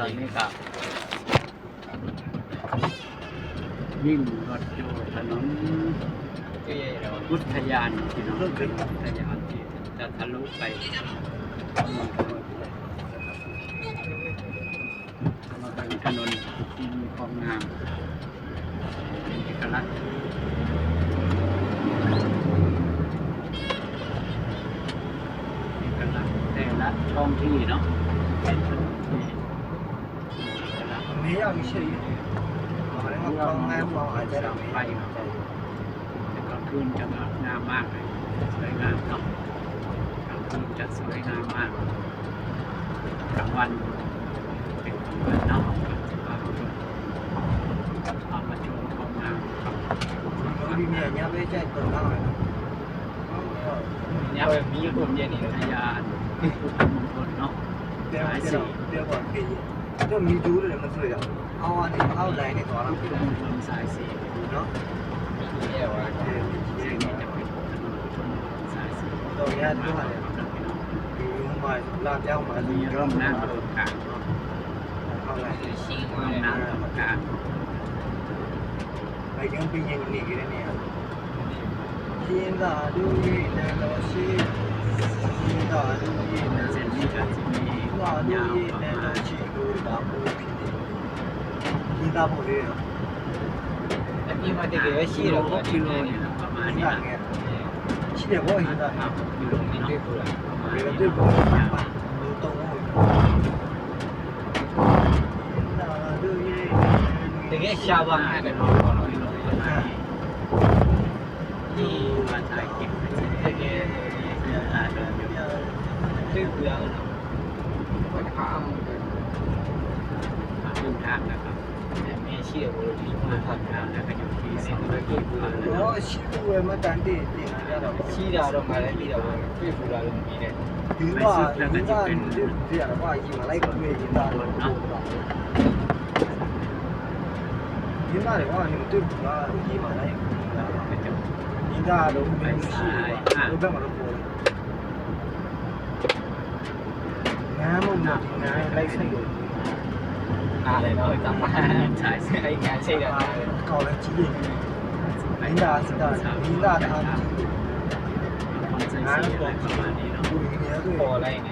ตอนนี้ก็วิ่งรถอยู่ถนนพุทธยานพี่น้องพุทธยานที่จะทะลุไปมาเป็นถนนที่มีความงามเป็นเอกลักษณ์แต่ละท้องที่เนาะเป็นถนนที่没有一些好像光安光还在那ไปแต่กลางคืนจะงามมากเลยสวยงามเนาะกลางคืนจะสวยงามมากกลางวันเป็นกลางวันเนาะเอามาโชว์ความงาม里面也没在等到了เนี่ยมีคนเย็นอีกทยานพุทธมงคลเนาะ别管可以这迷族的人们睡了เอาอันนี้เอาไหลในตัวเรา พุทธมงคลสายสี เนาะ เรียกว่าเรื่องนี้จะเป็นถนนพุทธมงคลสายสี ตรงนี้ด้วยคือมาลาดเจ้ามา มีร่มน้ำตรงกลาง เอาไหล ร่มน้ำตรงกลาง ไปยังไปยังนี่กันเนี่ย天大如意能够是天大如意能 เส้นนี้ก็จะมีความยาวประมาณ天大不对了อันนี้มาจากไหนชี้หรอ 6 กิโลนี่นะประมาณนี้นะ7点过现在กิโลนี่เนาะประมาณนี้ 对不ยาว 动物တကယ်ရှားပါမယ် ที่มาถ่ายคลิปตะเกียบเดินอยู่ တွေ့ဘူးလားဘာခါမှ ขึ้นทางนะครับ မင်းရှိတယ်ဘလို့ဒီ มา မှာ ทางทางแล้วก็อยู่ที่200 กิโล 哦西部为么当地定了了 ရှိတာတော့ငါလည်းပြီးတော့တွေ့ဘူးလားလို့မပြီးနဲ့云大就这样的话一嘛来个月云大云大的话你们对不啦一嘛来云大都没西都干嘛都过了ငါမမငါလိုက်ဆိုင်လို့ အားလည်းတော့တမန် ใช่ใช่ အဲ့ငါချိန်တာ 搞了几年云大是的云大他们 คนใส่สีอะไรประมาณนี้เนาะ 5年对 ပေါ်လိုက်နေ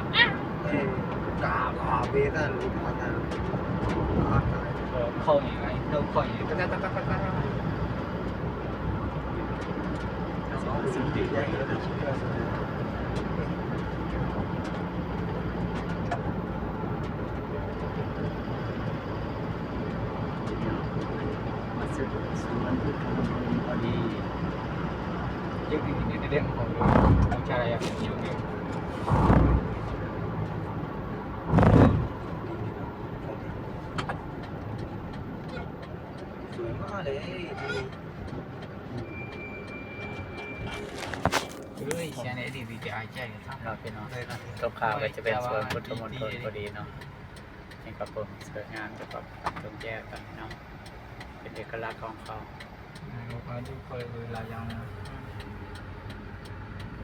嘎嘎别的路爬的啊 ခေါင်းရင်လိုက်တော့ခေါင်းရင်တတတတတ สิ่งที่ได้ก็คือมาสึกสวนพุทธมงคลพอดี ရုပ်တည်နေတဲ့ဟောတော့ချာရရရုပ်တည် สวยมากเลย รู้อีกอย่างเนี่ยดีจะอายใจครับ เราพี่น้องตรงข้ามก็จะเป็นสวนพุทธมณฑลพอดีเนาะนี่ก็ผมสวยงามแล้วก็ตรงแยกกันเนาะเป็นเอกลักษณ์ของเขา มาดูคอยเวลายัง